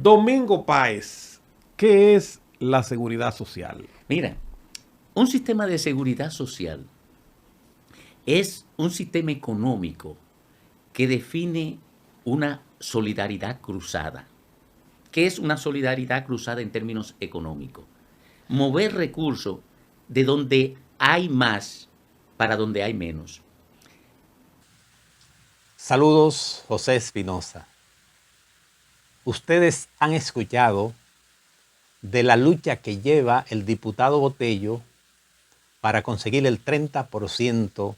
Domingo Páez, ¿qué es la seguridad social? Mira, un sistema de seguridad social es un sistema económico que define una solidaridad cruzada. ¿Qué es una solidaridad cruzada en términos económicos? Mover recursos de donde hay más para donde hay menos. Saludos, José Espinosa. Ustedes han escuchado de la lucha que lleva el diputado Botello para conseguir el 30%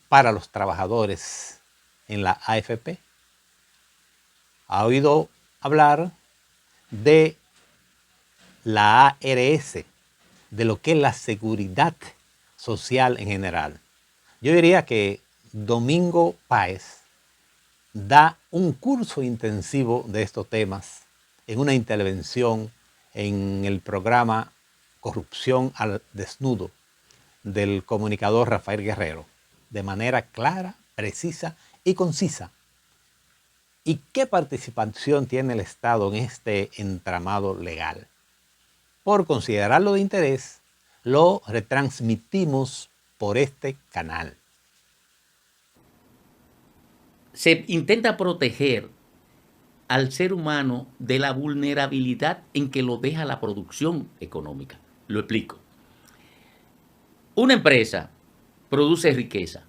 para los trabajadores en la AFP. ¿Ha oído hablar de la ARS, de lo que es la seguridad social en general? Yo diría que Domingo Páez da un curso intensivo de estos temas en una intervención en el programa Corrupción al Desnudo del comunicador Rafael Guerrero, de manera clara, precisa y concisa. ¿Y qué participación tiene el Estado en este entramado legal? Por considerarlo de interés, lo retransmitimos por este canal. Se intenta proteger al ser humano de la vulnerabilidad en que lo deja la producción económica. Lo explico. Una empresa produce riqueza,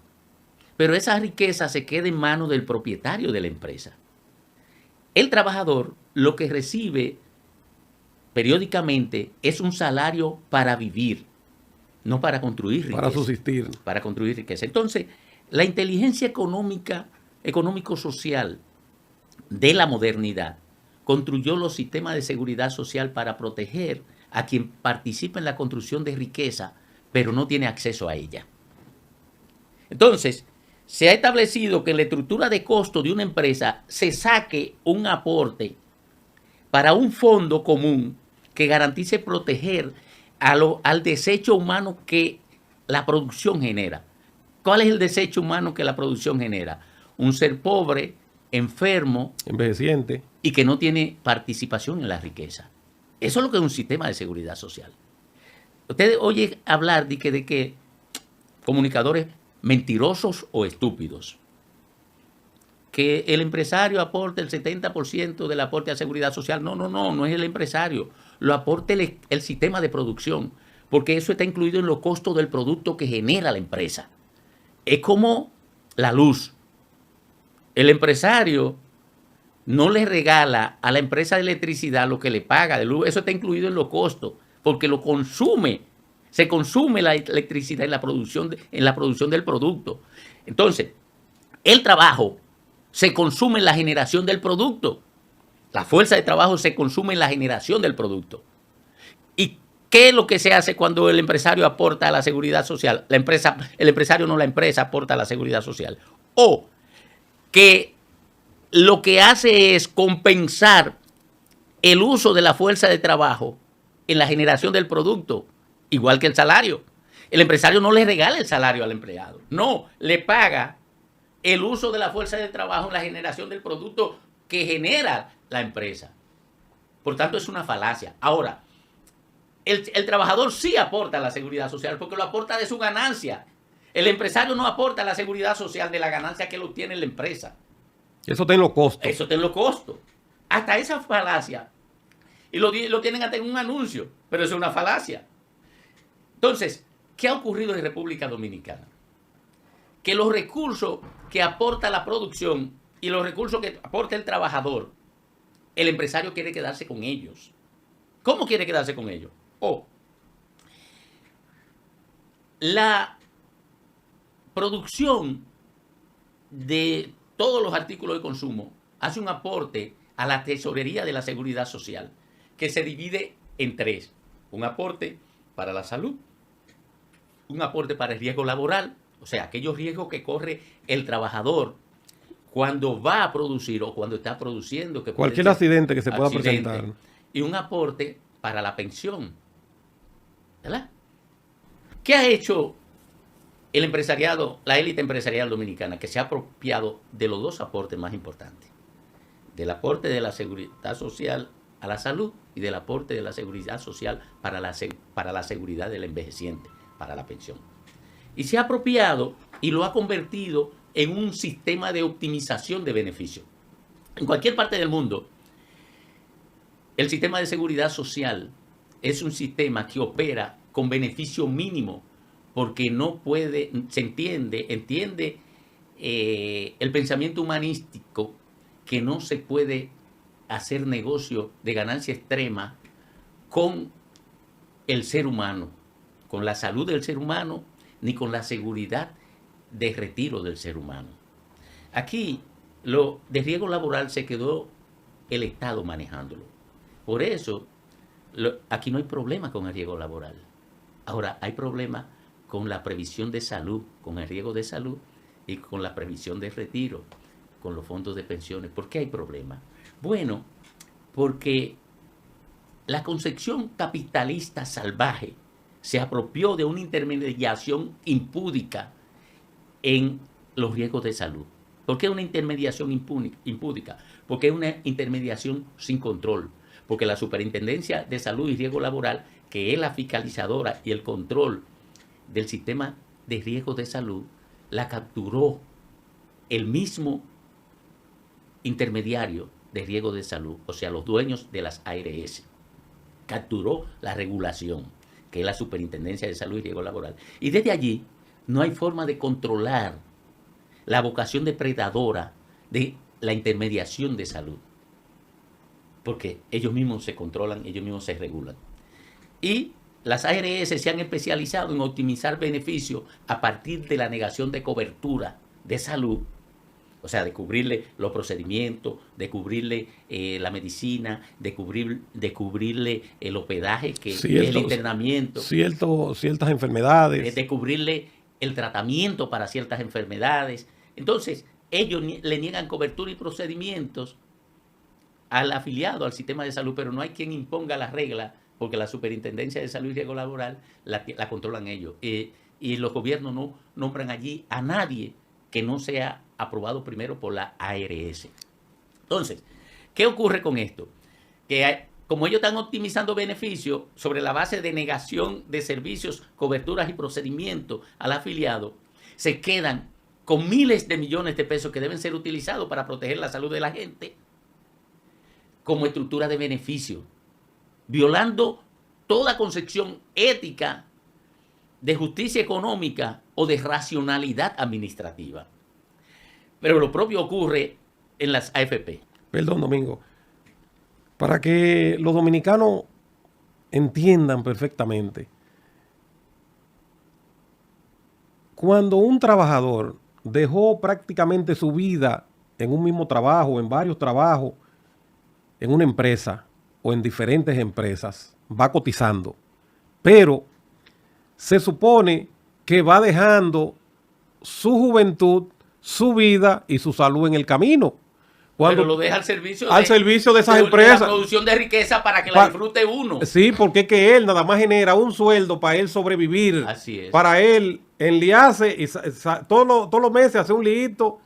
pero esa riqueza se queda en manos del propietario de la empresa. El trabajador lo que recibe periódicamente es un salario para vivir, no para construir riqueza. Para subsistir. Para construir riqueza. Entonces, la inteligencia económica, económico-social de la modernidad construyó los sistemas de seguridad social para proteger a quien participa en la construcción de riqueza, pero no tiene acceso a ella. Entonces, se ha establecido que en la estructura de costo de una empresa se saque un aporte para un fondo común que garantice proteger al desecho humano que la producción genera. ¿Cuál es el desecho humano que la producción genera? Un ser pobre, enfermo, envejeciente y que no tiene participación en la riqueza. Eso es lo que es un sistema de seguridad social. Ustedes oyen hablar de que comunicadores mentirosos o estúpidos, que el empresario aporte el 70% del aporte a seguridad social. No es el empresario, lo aporta el sistema de producción, porque eso está incluido en los costos del producto que genera la empresa. Es como la luz. El empresario no le regala a la empresa de electricidad lo que le paga de luz, eso está incluido en los costos, porque lo consume. Se consume la electricidad en la producción del producto. Entonces, el trabajo se consume en la generación del producto. La fuerza de trabajo se consume en la generación del producto. ¿Y qué es lo que se hace cuando el empresario aporta a la seguridad social? El empresario, no la empresa, aporta a la seguridad social. O que lo que hace es compensar el uso de la fuerza de trabajo en la generación del producto. Igual que el salario. El empresario no le regala el salario al empleado. No, le paga el uso de la fuerza de trabajo en la generación del producto que genera la empresa. Por tanto, es una falacia. Ahora, el trabajador sí aporta a la seguridad social porque lo aporta de su ganancia. El empresario no aporta a la seguridad social de la ganancia que lo obtiene la empresa. Eso está en los costos. Eso está en los costos. Hasta esa falacia. Y lo tienen hasta en un anuncio. Pero eso es una falacia. Entonces, ¿qué ha ocurrido en República Dominicana? Que los recursos que aporta la producción y los recursos que aporta el trabajador, el empresario quiere quedarse con ellos. ¿Cómo quiere quedarse con ellos? La producción de todos los artículos de consumo hace un aporte a la tesorería de la seguridad social, que se divide en tres. Un aporte para la salud, un aporte para el riesgo laboral, o sea, aquellos riesgos que corre el trabajador cuando va a producir o cuando está produciendo. Que cualquier accidente que se pueda presentar. Y un aporte para la pensión. ¿Verdad? ¿Qué ha hecho el empresariado, la élite empresarial dominicana, que se ha apropiado de los dos aportes más importantes? del aporte de la seguridad social a la salud y del aporte de la seguridad social para la seguridad del envejeciente, para la pensión. Y se ha apropiado y lo ha convertido en un sistema de optimización de beneficios. En cualquier parte del mundo, el sistema de seguridad social es un sistema que opera con beneficio mínimo porque no puede, se entiende el pensamiento humanístico que no se puede hacer negocio de ganancia extrema con el ser humano, con la salud del ser humano, ni con la seguridad de retiro del ser humano. Aquí lo de riesgo laboral se quedó el Estado manejándolo. Por eso, aquí no hay problema con el riesgo laboral. Ahora, hay problema con la previsión de salud, con el riesgo de salud y con la previsión de retiro, con los fondos de pensiones. ¿Por qué hay problema? Bueno, porque la concepción capitalista salvaje se apropió de una intermediación impúdica en los riesgos de salud. ¿Por qué una intermediación impúdica? Porque es una intermediación sin control. Porque la Superintendencia de Salud y Riesgo Laboral, que es la fiscalizadora y el control del sistema de riesgos de salud, la capturó el mismo intermediario de riesgo de salud, o sea, los dueños de las ARS. Capturó la regulación, que es la Superintendencia de Salud y Riesgo Laboral. Y desde allí no hay forma de controlar la vocación depredadora de la intermediación de salud, porque ellos mismos se controlan, ellos mismos se regulan. Y las ARS se han especializado en optimizar beneficios a partir de la negación de cobertura de salud, o sea, de cubrirle los procedimientos, de cubrirle la medicina, de cubrirle el hospedaje, que es el internamiento. Ciertas enfermedades. De cubrirle el tratamiento para ciertas enfermedades. Entonces, ellos le niegan cobertura y procedimientos al afiliado al sistema de salud, pero no hay quien imponga la regla, porque la Superintendencia de Salud y Riesgo Laboral la controlan ellos. Y los gobiernos no nombran allí a nadie que no sea aprobado primero por la ARS. Entonces, ¿qué ocurre con esto? Que como ellos están optimizando beneficios sobre la base de negación de servicios, coberturas y procedimientos al afiliado, se quedan con miles de millones de pesos que deben ser utilizados para proteger la salud de la gente como estructura de beneficio, violando toda concepción ética de justicia económica o de racionalidad administrativa. Pero lo propio ocurre en las AFP. Perdón, Domingo. Para que los dominicanos entiendan perfectamente, cuando un trabajador dejó prácticamente su vida en un mismo trabajo, en varios trabajos, en una empresa o en diferentes empresas, va cotizando, pero se supone que va dejando su juventud, su vida y su salud en el camino. Pero lo deja al servicio de esas empresas. La producción de riqueza para que la disfrute uno. Sí, porque es que él nada más genera un sueldo para él sobrevivir. Así es. Para él enliarse y todos los meses hace un liito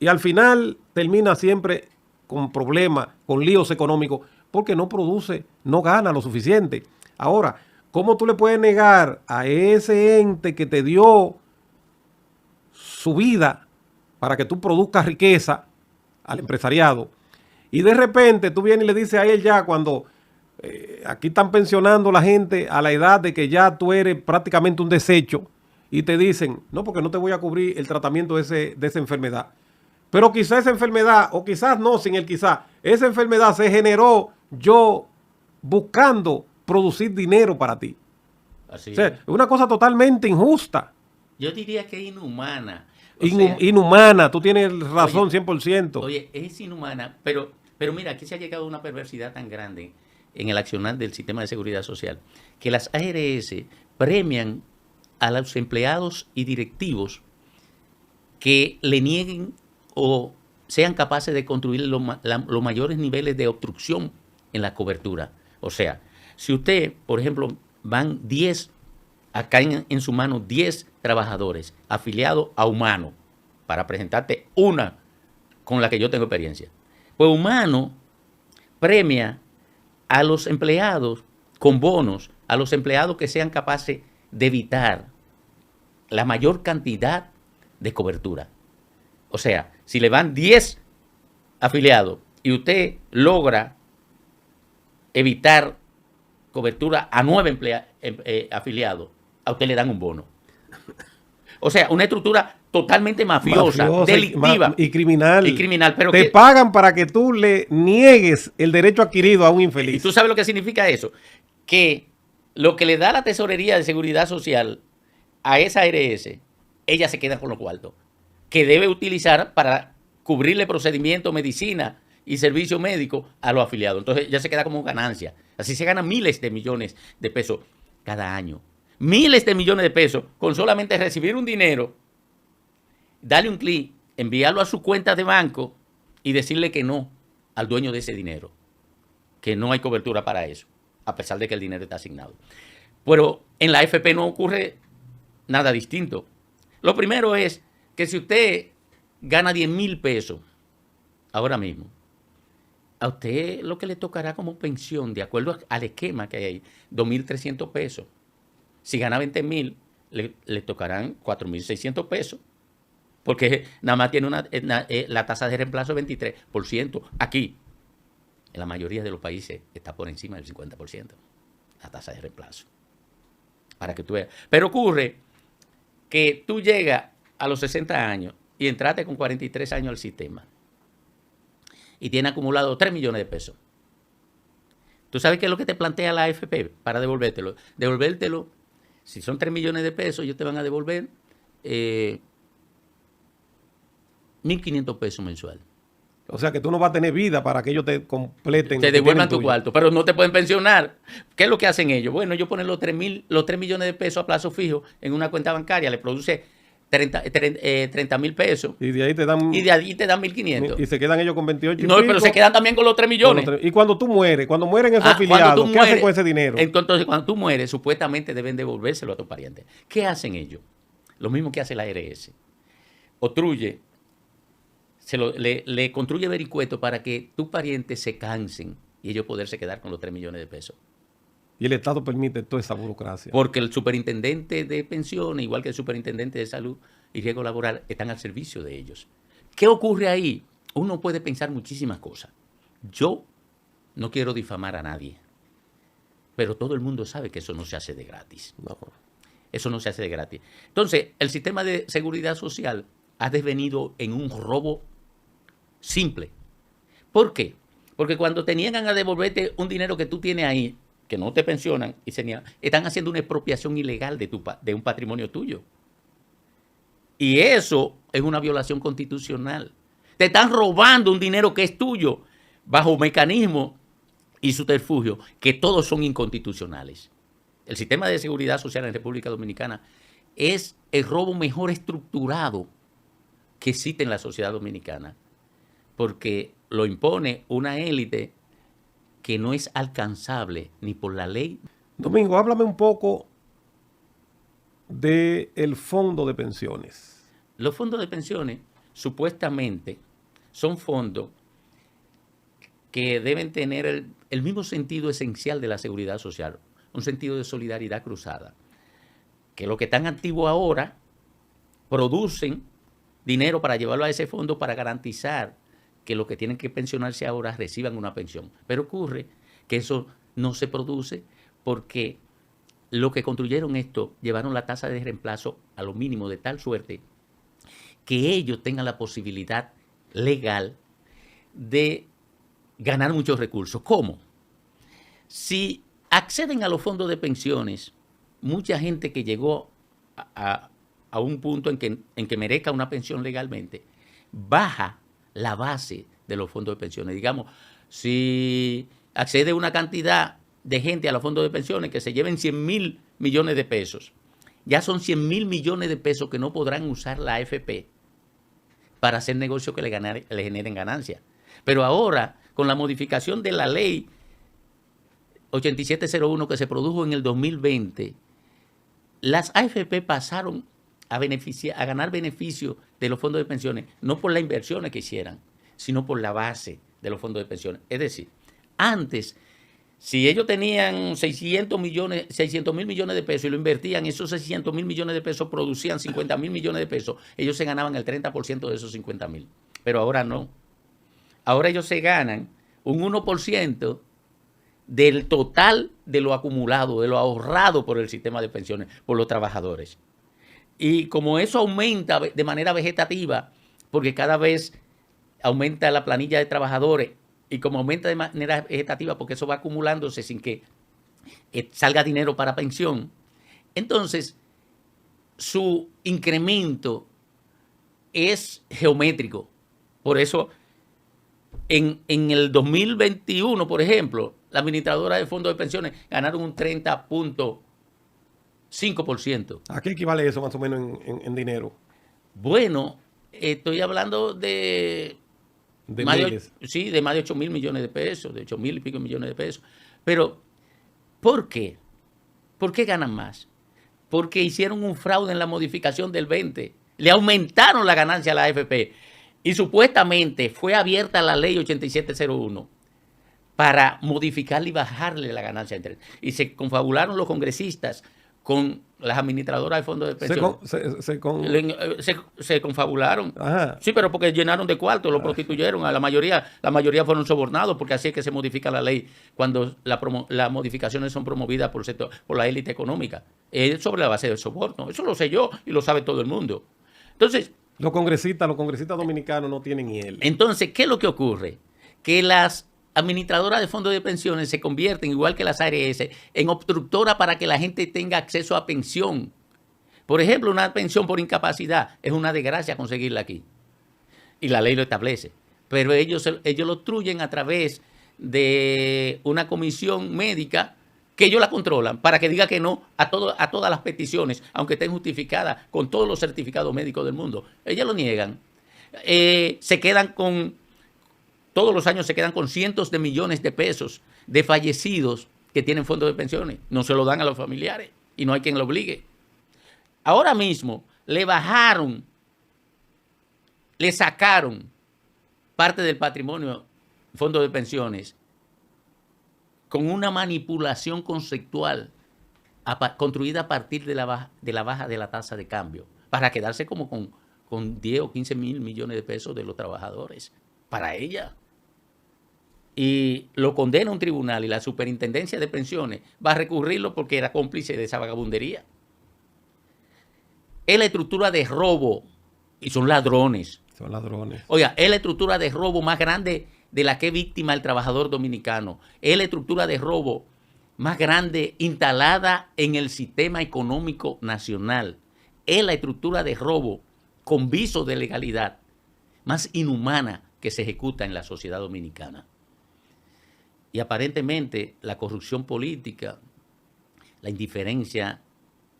y al final termina siempre con problemas, con líos económicos, porque no produce, no gana lo suficiente. Ahora, ¿cómo tú le puedes negar a ese ente que te dio su vida para que tú produzcas riqueza al empresariado? Y de repente tú vienes y le dices a él ya cuando aquí están pensionando la gente a la edad de que ya tú eres prácticamente un desecho y te dicen, no, porque no te voy a cubrir el tratamiento de esa enfermedad. Pero quizás esa enfermedad, o quizás no, sin el quizás, esa enfermedad se generó yo buscando producir dinero para ti. Así o sea, es una cosa totalmente injusta. Yo diría que es inhumana. Inhumana, tú tienes razón, oye, 100%. Oye, es inhumana, pero mira, aquí se ha llegado a una perversidad tan grande en el accionar del sistema de seguridad social, que las ARS premian a los empleados y directivos que le nieguen o sean capaces de construir los mayores niveles de obstrucción en la cobertura. O sea, si usted, por ejemplo, van 10, acá en su mano 10 trabajadores afiliados a Humano, para presentarte una con la que yo tengo experiencia. Pues Humano premia a los empleados con bonos, a los empleados que sean capaces de evitar la mayor cantidad de cobertura. O sea, si le van 10 afiliados y usted logra evitar cobertura a 9 afiliados, a usted le dan un bono. O sea, una estructura totalmente mafiosa delictiva y criminal. Y criminal, pero te pagan para que tú le niegues el derecho adquirido a un infeliz. ¿Y tú sabes lo que significa eso? Que lo que le da la Tesorería de Seguridad Social a esa ARS, ella se queda con los cuartos, que debe utilizar para cubrirle procedimientos, medicina y servicio médico a los afiliados. Entonces ya se queda como ganancia. Así se ganan miles de millones de pesos cada año. Miles de millones de pesos con solamente recibir un dinero, darle un clic, enviarlo a su cuenta de banco y decirle que no al dueño de ese dinero, que no hay cobertura para eso, a pesar de que el dinero está asignado. Pero en la AFP no ocurre nada distinto. Lo primero es que si usted gana 10,000 pesos ahora mismo, a usted lo que le tocará como pensión, de acuerdo al esquema que hay ahí, 2,300 pesos. Si gana 20,000, le tocarán 4,600 pesos. Porque nada más tiene la tasa de reemplazo de 23%. Aquí, en la mayoría de los países, está por encima del 50%, la tasa de reemplazo. Para que tú veas. Pero ocurre que tú llegas a los 60 años y entraste con 43 años al sistema y tienes acumulado 3 millones de pesos. ¿Tú sabes qué es lo que te plantea la AFP para devolvértelo? Devolvértelo, si son 3 millones de pesos, ellos te van a devolver 1,500 pesos mensual. O sea que tú no vas a tener vida para que ellos te completen. Te devuelvan tu cuarto, pero no te pueden pensionar. ¿Qué es lo que hacen ellos? Bueno, ellos ponen los 3 millones de pesos a plazo fijo en una cuenta bancaria, le produce 30,000 pesos. Y de ahí te dan. Y de ahí te dan 1,500. Y se quedan ellos con 28. No, pero se quedan también con los 3 millones. Y cuando tú mueres, cuando mueren esos afiliados, ¿qué hacen con ese dinero? Entonces, cuando tú mueres, supuestamente deben devolvérselo a tus parientes. ¿Qué hacen ellos? Lo mismo que hace la ARS. Obstruye. Le construye vericuetos para que tus parientes se cansen y ellos poderse quedar con los 3 millones de pesos. Y el Estado permite toda esa burocracia. Porque el superintendente de pensiones, igual que el superintendente de salud y riesgo laboral, están al servicio de ellos. ¿Qué ocurre ahí? Uno puede pensar muchísimas cosas. Yo no quiero difamar a nadie, pero todo el mundo sabe que eso no se hace de gratis. No. Eso no se hace de gratis. Entonces, el sistema de seguridad social ha devenido en un robo simple. ¿Por qué? Porque cuando te niegan a devolverte un dinero que tú tienes ahí, que no te pensionan, y están haciendo una expropiación ilegal de un patrimonio tuyo. Y eso es una violación constitucional. Te están robando un dinero que es tuyo bajo mecanismos y subterfugios que todos son inconstitucionales. El sistema de seguridad social en República Dominicana es el robo mejor estructurado que existe en la sociedad dominicana, porque lo impone una élite que no es alcanzable ni por la ley. Domingo, háblame un poco del fondo de pensiones. Los fondos de pensiones supuestamente son fondos que deben tener el mismo sentido esencial de la seguridad social, un sentido de solidaridad cruzada, que los que están activos ahora producen dinero para llevarlo a ese fondo para garantizar que los que tienen que pensionarse ahora reciban una pensión. Pero ocurre que eso no se produce porque los que construyeron esto llevaron la tasa de reemplazo a lo mínimo de tal suerte que ellos tengan la posibilidad legal de ganar muchos recursos. ¿Cómo? Si acceden a los fondos de pensiones, mucha gente que llegó a un punto en que merezca una pensión legalmente, baja la base de los fondos de pensiones. Digamos, si accede una cantidad de gente a los fondos de pensiones que se lleven 100,000 millones de pesos, ya son 100,000 millones de pesos que no podrán usar la AFP para hacer negocios que le generen ganancias. Pero ahora, con la modificación de la ley 8701 que se produjo en el 2020, las AFP pasaron a ganar beneficios de los fondos de pensiones, no por las inversiones que hicieran, sino por la base de los fondos de pensiones. Es decir, antes, si ellos tenían 600 mil millones de pesos y lo invertían, esos 600 mil millones de pesos producían 50 mil millones de pesos, ellos se ganaban el 30% de esos 50 mil. Pero ahora no. Ahora ellos se ganan un 1% del total de lo acumulado, de lo ahorrado por el sistema de pensiones, por los trabajadores. Y como eso aumenta de manera vegetativa, porque cada vez aumenta la planilla de trabajadores, y como aumenta de manera vegetativa, porque eso va acumulándose sin que salga dinero para pensión, entonces su incremento es geométrico. Por eso, en el 2021, por ejemplo, la administradora de fondos de pensiones ganaron un 30.5%. ¿A qué equivale eso más o menos en dinero? Bueno, estoy hablando de más miles. de más de 8 mil millones de pesos, de 8 mil y pico millones de pesos. Pero, ¿por qué? ¿Por qué ganan más? Porque hicieron un fraude en la modificación del 20. Le aumentaron la ganancia a la AFP. Y supuestamente fue abierta la ley 8701 para modificarle y bajarle la ganancia. Y se confabularon los congresistas con las administradoras de fondos de pensión. Se confabularon. Ajá. Sí, pero porque llenaron de cuartos, lo prostituyeron. A la mayoría fueron sobornados, porque así es que se modifica la ley cuando las modificaciones son promovidas por la élite económica. Es sobre la base del soborno. Eso lo sé yo y lo sabe todo el mundo. Entonces, los congresistas dominicanos no tienen hiel. Entonces, ¿qué es lo que ocurre? Que las administradoras de fondos de pensiones se convierten, igual que las ARS, en obstructoras para que la gente tenga acceso a pensión. Por ejemplo, una pensión por incapacidad es una desgracia conseguirla aquí. Y la ley lo establece. Pero ellos lo obstruyen a través de una comisión médica que ellos la controlan para que diga que no a todas las peticiones, aunque estén justificadas con todos los certificados médicos del mundo. Ellos lo niegan. Todos los años se quedan con cientos de millones de pesos de fallecidos que tienen fondos de pensiones. No se lo dan a los familiares y no hay quien lo obligue. Ahora mismo le sacaron parte del patrimonio fondos de pensiones con una manipulación conceptual construida a partir de la baja de la tasa de cambio, para quedarse como con 10 o 15 mil millones de pesos de los trabajadores, para ella. Y lo condena un tribunal y la superintendencia de pensiones va a recurrirlo porque era cómplice de esa vagabundería. Es la estructura de robo, y son ladrones. Son ladrones. Oiga, es la estructura de robo más grande de la que es víctima el trabajador dominicano. Es la estructura de robo más grande instalada en el sistema económico nacional. Es la estructura de robo con viso de legalidad más inhumana que se ejecuta en la sociedad dominicana. Y aparentemente la corrupción política, la indiferencia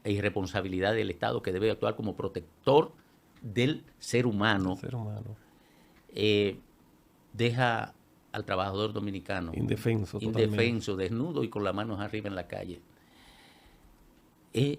e irresponsabilidad del Estado, que debe actuar como protector del ser humano, deja al trabajador dominicano indefenso, desnudo y con las manos arriba en la calle. Es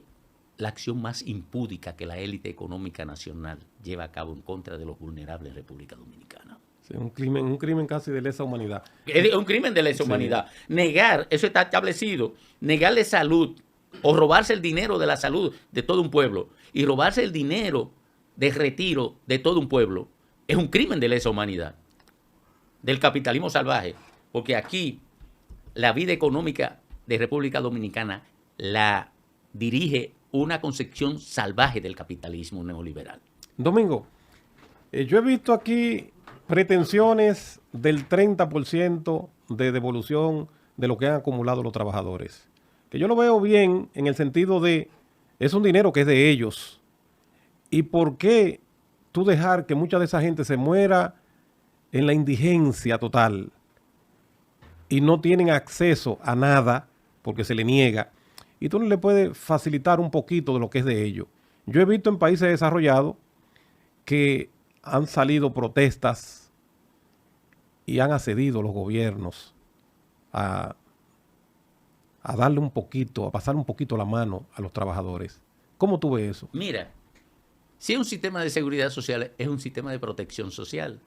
la acción más impúdica que la élite económica nacional lleva a cabo en contra de los vulnerables en República Dominicana. Sí, un crimen casi de lesa humanidad. Es un crimen de lesa humanidad. Negar, eso está establecido, negarle salud o robarse el dinero de la salud de todo un pueblo y robarse el dinero de retiro de todo un pueblo es un crimen de lesa humanidad, del capitalismo salvaje, porque aquí la vida económica de República Dominicana la dirige una concepción salvaje del capitalismo neoliberal. Domingo, yo he visto aquí pretensiones del 30% de devolución de lo que han acumulado los trabajadores. Que yo lo veo bien en el sentido de, es un dinero que es de ellos. ¿Y por qué tú dejar que mucha de esa gente se muera en la indigencia total y no tienen acceso a nada porque se le niega? Y tú no le puedes facilitar un poquito de lo que es de ellos. Yo he visto en países desarrollados que han salido protestas y han accedido los gobiernos a darle un poquito, a pasar un poquito la mano a los trabajadores. ¿Cómo tú ves eso? Mira, si es un sistema de seguridad social, es un sistema de protección social.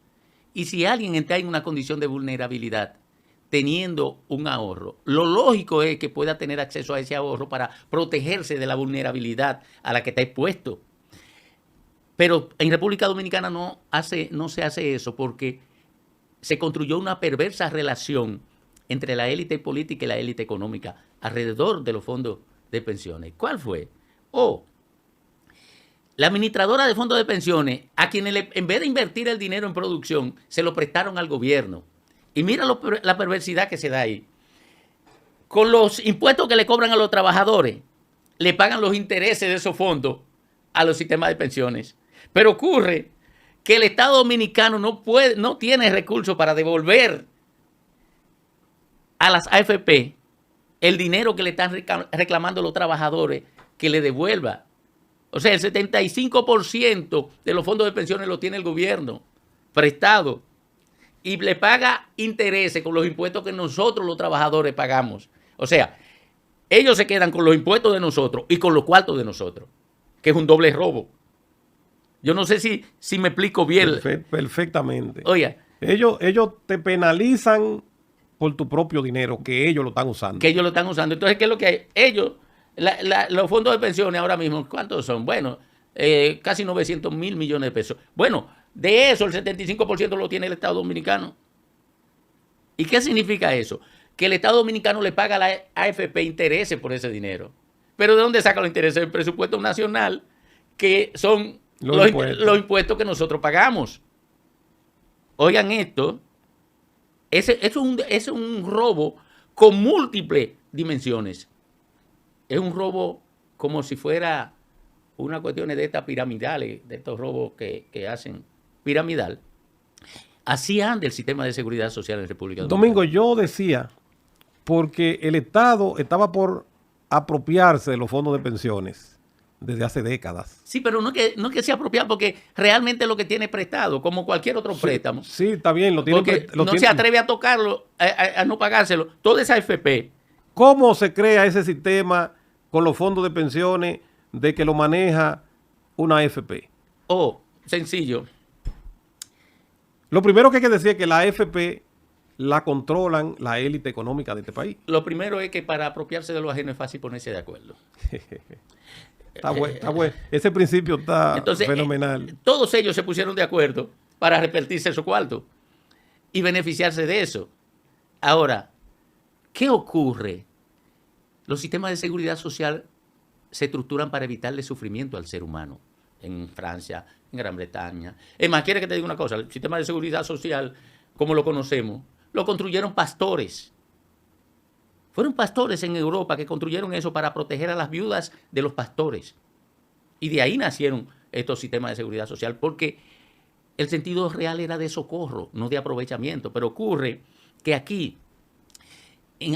Y si alguien está en una condición de vulnerabilidad, teniendo un ahorro, lo lógico es que pueda tener acceso a ese ahorro para protegerse de la vulnerabilidad a la que está expuesto. Pero en República Dominicana no se hace eso porque se construyó una perversa relación entre la élite política y la élite económica alrededor de los fondos de pensiones. ¿Cuál fue? La administradora de fondos de pensiones, a quienes en vez de invertir el dinero en producción, se lo prestaron al gobierno. Y mira la perversidad que se da ahí. Con los impuestos que le cobran a los trabajadores, le pagan los intereses de esos fondos a los sistemas de pensiones. Pero ocurre que el Estado Dominicano no tiene recursos para devolver a las AFP el dinero que le están reclamando los trabajadores que le devuelva. O sea, el 75% de los fondos de pensiones lo tiene el gobierno prestado y le paga intereses con los impuestos que nosotros los trabajadores pagamos. O sea, ellos se quedan con los impuestos de nosotros y con los cuartos de nosotros, que es un doble robo. Yo no sé si me explico bien. Perfectamente. Oiga. Ellos te penalizan por tu propio dinero, que ellos lo están usando. Entonces, ¿qué es lo que hay? Ellos, los fondos de pensiones ahora mismo, ¿cuántos son? Bueno, casi 900 mil millones de pesos. Bueno, de eso el 75% lo tiene el Estado Dominicano. ¿Y qué significa eso? Que el Estado Dominicano le paga a la AFP intereses por ese dinero. ¿Pero de dónde saca los intereses? Del presupuesto nacional, que son los impuestos que nosotros pagamos. Oigan esto, es un robo con múltiples dimensiones. Es un robo como si fuera una cuestión de estas piramidales, de estos robos que hacen piramidal. Así anda el sistema de seguridad social en República Dominicana. Domingo, yo decía, porque el Estado estaba por apropiarse de los fondos de pensiones desde hace décadas. Sí, pero no es que sea apropiado, porque realmente lo que tiene prestado, como cualquier otro préstamo. Sí, está bien, lo tiene. Porque se atreve a tocarlo, a no pagárselo. Toda esa AFP. ¿Cómo se crea ese sistema con los fondos de pensiones de que lo maneja una AFP? Sencillo. Lo primero que hay que decir es que la AFP la controlan la élite económica de este país. Lo primero es que para apropiarse de lo ajeno es fácil ponerse de acuerdo. Está bueno. Ese principio está fenomenal. Todos ellos se pusieron de acuerdo para repartirse su cuarto y beneficiarse de eso. Ahora, ¿qué ocurre? Los sistemas de seguridad social se estructuran para evitarle sufrimiento al ser humano. En Francia, en Gran Bretaña. Es más, quiere que te diga una cosa, el sistema de seguridad social, como lo conocemos, lo construyeron pastores. Fueron pastores en Europa que construyeron eso para proteger a las viudas de los pastores. Y de ahí nacieron estos sistemas de seguridad social, porque el sentido real era de socorro, no de aprovechamiento. Pero ocurre que aquí,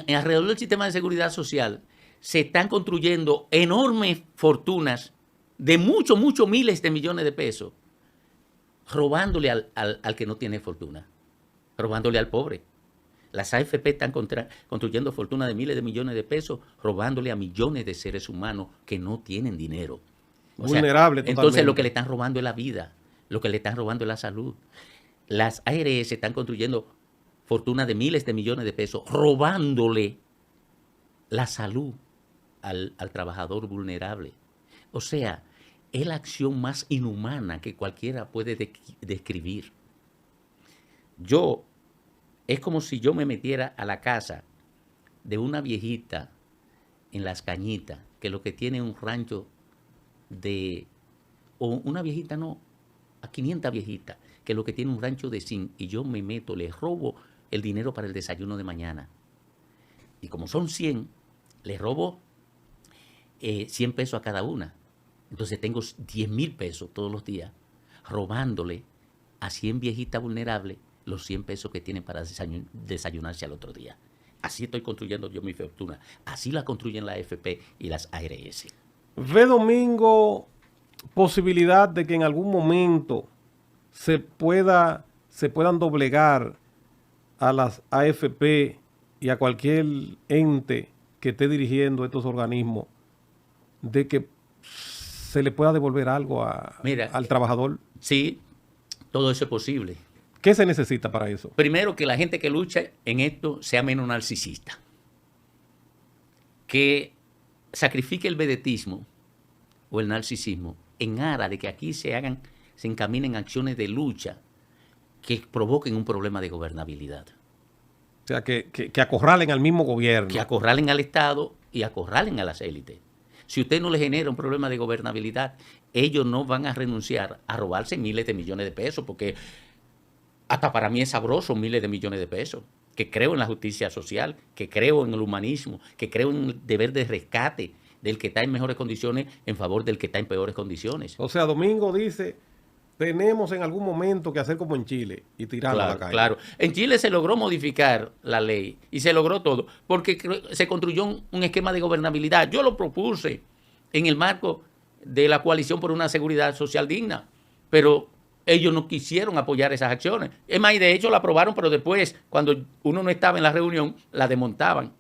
alrededor del sistema de seguridad social, se están construyendo enormes fortunas de muchos miles de millones de pesos, robándole al que no tiene fortuna, robándole al pobre. Las AFP están construyendo fortunas de miles de millones de pesos, robándole a millones de seres humanos que no tienen dinero. Vulnerable totalmente. Entonces lo que le están robando es la vida, lo que le están robando es la salud. Las ARS están construyendo fortunas de miles de millones de pesos, robándole la salud al trabajador vulnerable. O sea, es la acción más inhumana que cualquiera puede describir. Es como si yo me metiera a la casa de una viejita en Las Cañitas, que lo que tiene un rancho o una viejita a 500 viejitas, que lo que tiene un rancho de zinc, y yo me meto, les robo el dinero para el desayuno de mañana. Y como son 100, les robo 100 pesos a cada una. Entonces tengo 10,000 pesos todos los días robándole a 100 viejitas vulnerables los 100 pesos que tienen para desayunarse al otro día. Así estoy construyendo yo mi fortuna. Así la construyen la AFP y las ARS. ¿Ve, Domingo, posibilidad de que en algún momento se puedan doblegar a las AFP y a cualquier ente que esté dirigiendo estos organismos, de que se le pueda devolver algo al trabajador? Sí, todo eso es posible. ¿Qué se necesita para eso? Primero, que la gente que lucha en esto sea menos narcisista. Que sacrifique el vedetismo o el narcisismo en aras de que aquí se encaminen acciones de lucha que provoquen un problema de gobernabilidad. O sea, que acorralen al mismo gobierno. Que acorralen al Estado y acorralen a las élites. Si usted no le genera un problema de gobernabilidad, ellos no van a renunciar a robarse miles de millones de pesos, porque hasta para mí es sabroso miles de millones de pesos. Que creo en la justicia social, que creo en el humanismo, que creo en el deber de rescate del que está en mejores condiciones en favor del que está en peores condiciones. O sea, Domingo dice, tenemos en algún momento que hacer como en Chile y tirarlo a la calle. Claro. En Chile se logró modificar la ley y se logró todo porque se construyó un esquema de gobernabilidad. Yo lo propuse en el marco de la coalición por una seguridad social digna, pero ellos no quisieron apoyar esas acciones. Es más, y de hecho la aprobaron, pero después, cuando uno no estaba en la reunión, la desmontaban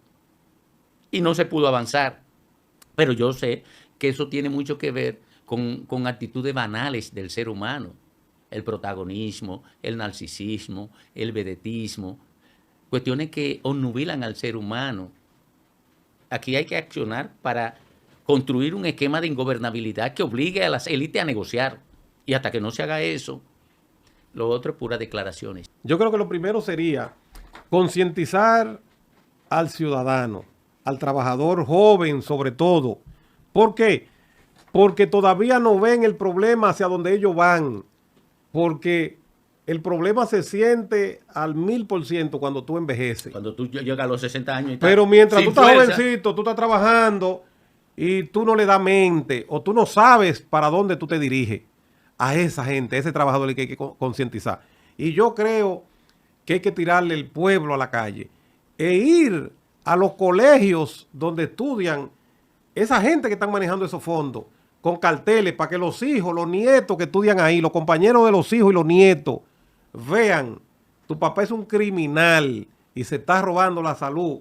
y no se pudo avanzar. Pero yo sé que eso tiene mucho que ver con actitudes banales del ser humano. El protagonismo, el narcisismo, el vedetismo, cuestiones que obnubilan al ser humano. Aquí hay que accionar para construir un esquema de ingobernabilidad que obligue a las élites a negociar. Y hasta que no se haga eso, lo otro es puras declaraciones. Yo creo que lo primero sería concientizar al ciudadano, al trabajador joven sobre todo. ¿Por qué? Porque todavía no ven el problema hacia donde ellos van. Porque el problema se siente al 1000% cuando tú envejeces. Cuando tú llegas a los 60 años y Pero mientras tú estás fuerza, jovencito, tú estás trabajando y tú no le das mente o tú no sabes para dónde tú te diriges. A esa gente, a ese trabajador que hay que concientizar. Y yo creo que hay que tirarle el pueblo a la calle e ir a los colegios donde estudian esa gente que están manejando esos fondos con carteles para que los hijos, los nietos que estudian ahí, los compañeros de los hijos y los nietos vean, tu papá es un criminal y se está robando la salud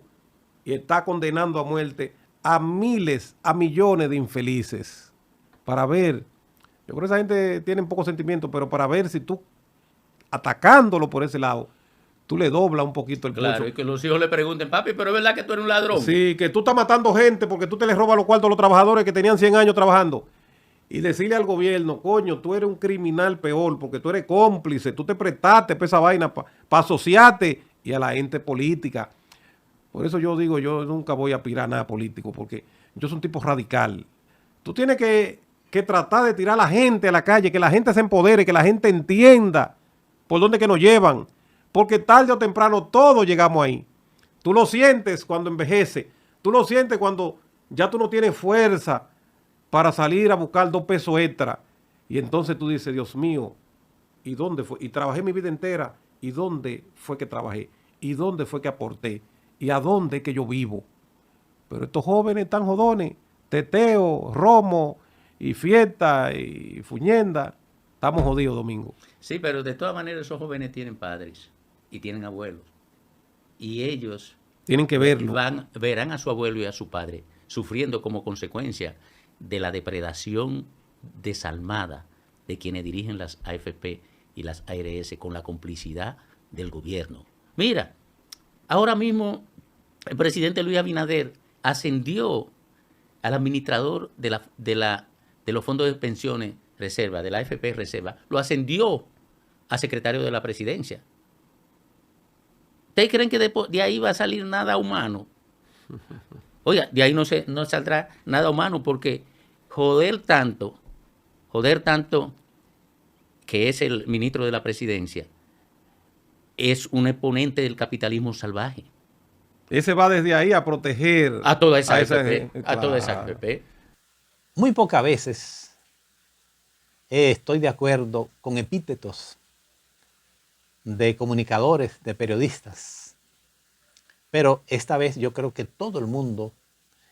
y está condenando a muerte a miles, a millones de infelices. Para ver, yo creo que esa gente tiene poco sentimiento, pero para ver si tú, atacándolo por ese lado, tú le doblas un poquito el pulso. Claro, y que los hijos le pregunten, papi, pero es verdad que tú eres un ladrón. Sí, que tú estás matando gente porque tú te les robas los cuartos a los trabajadores que tenían 100 años trabajando. Y decirle al gobierno, coño, tú eres un criminal peor porque tú eres cómplice, tú te prestaste para esa vaina, para asociarte y a la gente política. Por eso yo digo, yo nunca voy a aspirar a nada político porque yo soy un tipo radical. Tú tienes que tratar de tirar a la gente a la calle, que la gente se empodere, que la gente entienda por dónde que nos llevan. Porque tarde o temprano todos llegamos ahí. Tú lo sientes cuando envejece. Tú lo sientes cuando ya tú no tienes fuerza para salir a buscar 2 pesos extra. Y entonces tú dices, Dios mío, ¿y dónde fue? Y trabajé mi vida entera. ¿Y dónde fue que trabajé? ¿Y dónde fue que aporté? ¿Y a dónde es que yo vivo? Pero estos jóvenes están jodones. Teteo, romo y fiesta y fuñenda. Estamos jodidos, Domingo. Sí, pero de todas maneras esos jóvenes tienen padres y tienen abuelos. Y ellos tienen que verlo. Verán a su abuelo y a su padre sufriendo como consecuencia de la depredación desalmada de quienes dirigen las AFP y las ARS con la complicidad del gobierno. Mira, ahora mismo el presidente Luis Abinader ascendió al administrador de los fondos de pensiones reserva, de la AFP reserva, lo ascendió a secretario de la presidencia. ¿Ustedes creen que de ahí va a salir nada humano? Oiga, de ahí no saldrá nada humano porque joder tanto que es el ministro de la presidencia, es un exponente del capitalismo salvaje. Ese va desde ahí a proteger a toda esa AFP. A toda esa AFP. Muy pocas veces estoy de acuerdo con epítetos de comunicadores, de periodistas, pero esta vez yo creo que todo el mundo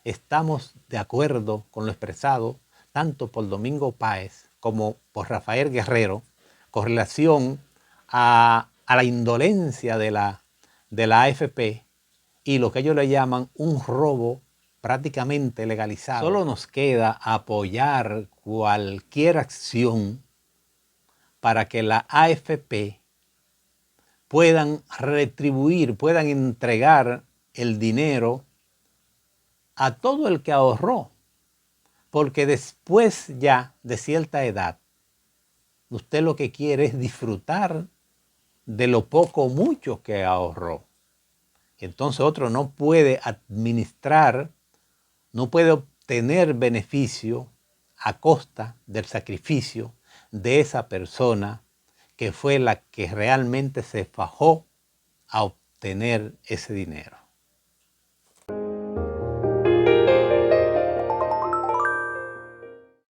estamos de acuerdo con lo expresado tanto por Domingo Páez como por Rafael Guerrero con relación a la indolencia de la AFP y lo que ellos le llaman un robo prácticamente legalizado. Solo nos queda apoyar cualquier acción para que la AFP puedan retribuir, puedan entregar el dinero a todo el que ahorró. Porque después ya de cierta edad, usted lo que quiere es disfrutar de lo poco o mucho que ahorró. Entonces otro no puede administrar, no puede obtener beneficio a costa del sacrificio de esa persona que fue la que realmente se fajó a obtener ese dinero.